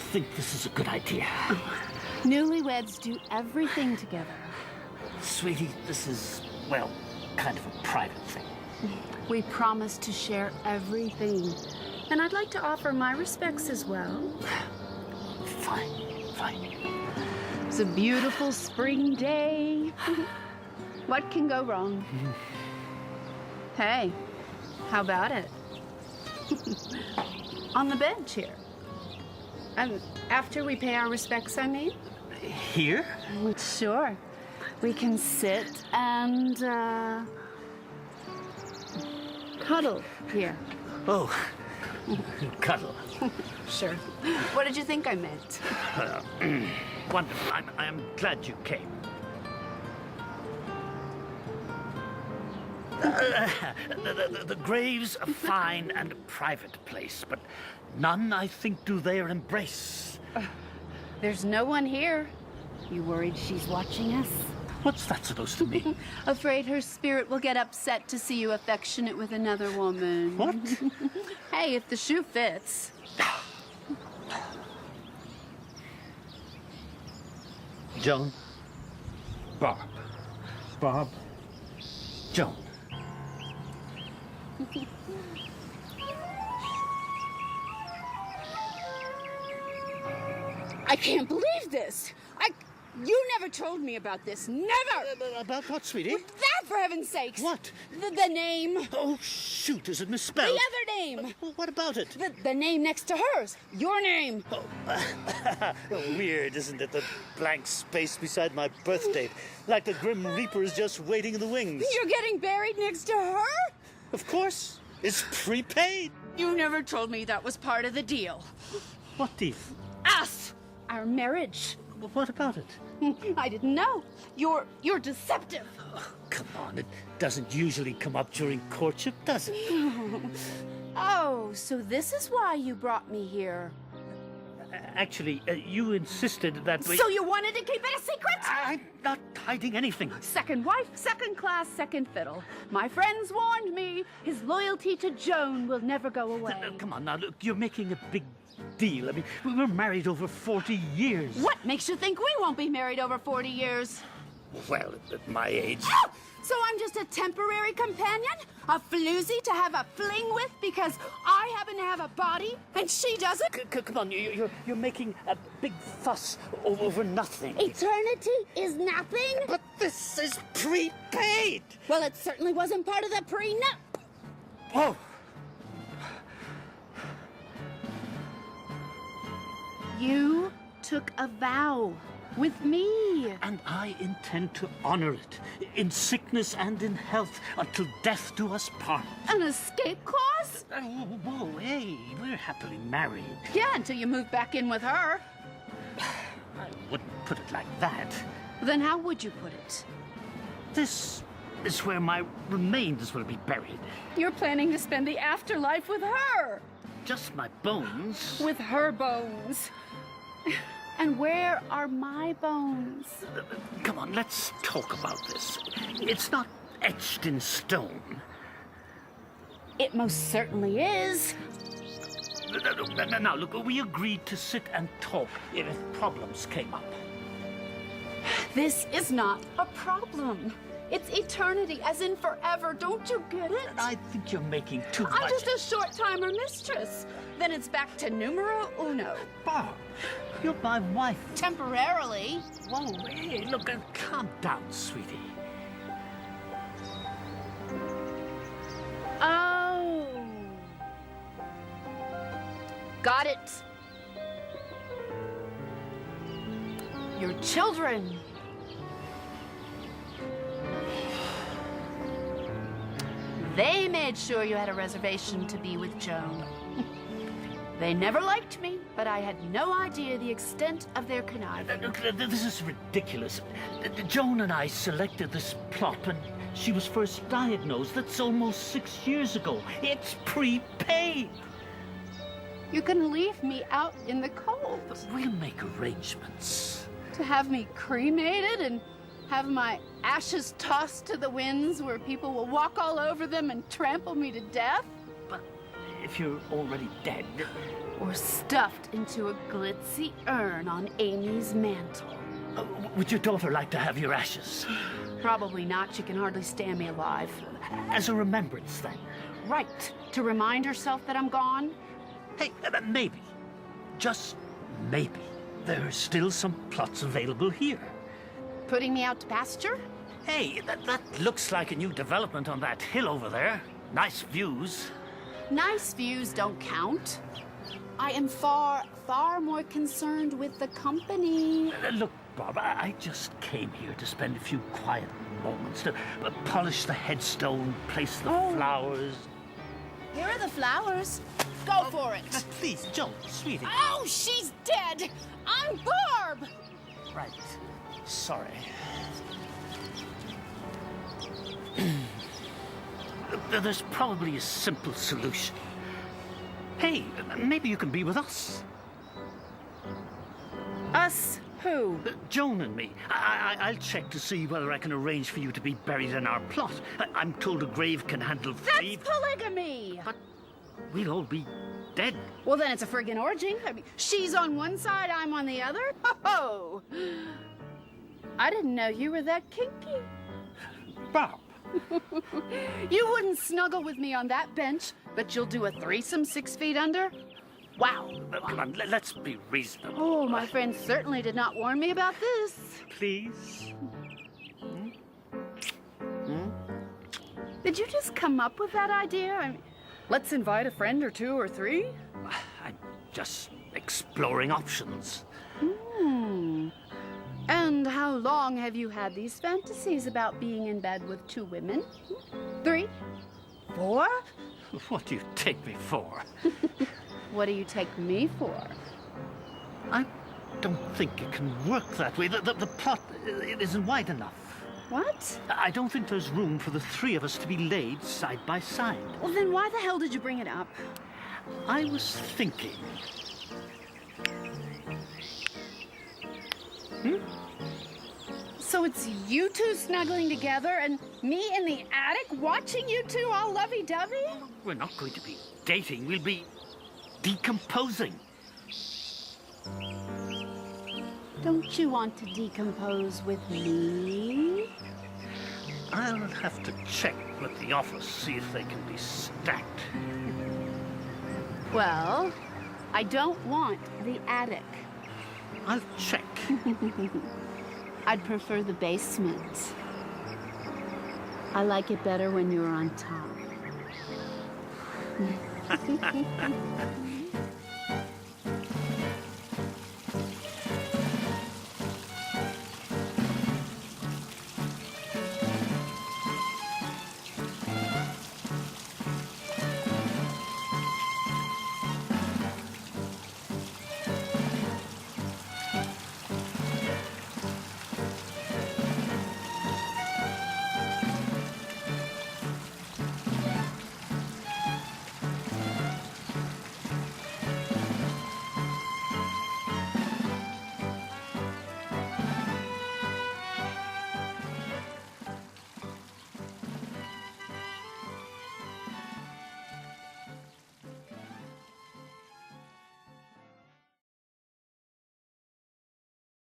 think this is a good idea. Newlyweds do everything together. Sweetie, this is, well, kind of a private thing. We promise to share everything. And I'd like to offer my respects as well. Fine. It's a beautiful spring day. What can go wrong? Hey, how about it? On the bench here. After we pay our respects, I mean? Here? Sure. We can sit and, cuddle here. Oh, cuddle. Sure. What did you think I meant? Wonderful. I'm glad you came. The grave's a fine and private place, but none, I think, do their embrace. There's no one here. You worried she's watching us? What's that supposed to mean? Afraid her spirit will get upset to see you affectionate with another woman. What? Hey, if the shoe fits. Joan? Bob. Joan. I can't believe this. You never told me about this. Never! About what, sweetie? That, for heaven's sakes. What? The name. Oh, shoot, is it misspelled? The other name. Well, what about it? The name next to hers. Your name. Oh, weird, isn't it? The blank space beside my birth date. Like the Grim Reaper is just waiting in the wings. You're getting buried next to her? Of course. It's prepaid. You never told me that was part of the deal. What deal? Us. Our marriage. Well, what about it? I didn't know. You're deceptive. Oh, come on, it doesn't usually come up during courtship, does it? Oh, so this is why you brought me here. Actually, you insisted that we... So you wanted to keep it a secret? I'm not hiding anything. Second wife, second class, second fiddle. My friends warned me. His loyalty to Joan will never go away. Come on now, look, you're making a big deal. I mean, we were married over 40 years. What makes you think we won't be married over 40 years? Well, at my age... Oh, so I'm just a temporary companion? A floozy to have a fling with because I happen to have a body and she doesn't? Come on, you're making a big fuss over nothing. Eternity is nothing? But this is prepaid. Well, it certainly wasn't part of the prenup. Oh. You took a vow with me. And I intend to honor it, in sickness and in health, until death do us part. An escape clause? Whoa, hey, we're happily married. Yeah, until you move back in with her. I wouldn't put it like that. Then how would you put it? This is where my remains will be buried. You're planning to spend the afterlife with her. Just my bones. With her bones. And where are my bones? Come on, let's talk about this. It's not etched in stone. It most certainly is. Now, look, we agreed to sit and talk if problems came up. This is not a problem. It's eternity, as in forever. Don't you get it? I think you're making too much. I'm just a short-timer mistress. Then it's back to numero uno. Barb, you're my wife. Temporarily. Whoa, hey, look, calm down, sweetie. Oh. Got it. Your children. They made sure you had a reservation to be with Joan. They never liked me, but I had no idea the extent of their conniving. Look, this is ridiculous. Joan and I selected this plot when she was first diagnosed. That's almost 6 years ago. It's prepaid. You can leave me out in the cold. We'll make arrangements. To have me cremated and have my ashes tossed to the winds where people will walk all over them and trample me to death? But if you're already dead, or stuffed into a glitzy urn on Amy's mantle. Would your daughter like to have your ashes? Probably not. She can hardly stand me alive. As a remembrance, then? Right. To remind herself that I'm gone? Hey, maybe, just maybe, there's still some plots available here. Putting me out to pasture? Hey, that looks like a new development on that hill over there. Nice views. Nice views don't count. I am far, far more concerned with the company. Look, Bob, I just came here to spend a few quiet moments, to polish the headstone, place the flowers. Here are the flowers. Go for it. Please, Joan, sweetie. Oh, she's dead. I'm Barb. Right. Sorry. There's probably a simple solution. Hey, maybe you can be with us. Us who? Joan and me. I'll check to see whether I can arrange for you to be buried in our plot. I'm told a grave can handle three. That's polygamy. But we'll all be dead. Well, then it's a friggin' orgy. I mean, she's on one side, I'm on the other. Oh, I didn't know you were that kinky. Bob. You wouldn't snuggle with me on that bench, but you'll do a threesome 6 feet under? Wow. Come on, let's be reasonable. Oh, my friend certainly did not warn me about this. Please? Did you just come up with that idea? I mean, let's invite a friend or two or three? I'm just exploring options. And how long have you had these fantasies about being in bed with 2 women? 3? 4? What do you take me for? What do you take me for? I don't think it can work that way. The plot, it isn't wide enough. What? I don't think there's room for the 3 of us to be laid side by side. Well, then why the hell did you bring it up? I was thinking... So it's you 2 snuggling together and me in the attic watching you 2 all lovey-dovey? We're not going to be dating. We'll be decomposing. Don't you want to decompose with me? I'll have to check with the office, see if they can be stacked. Well, I don't want the attic. I'll check. I'd prefer the basement. I like it better when you're on top.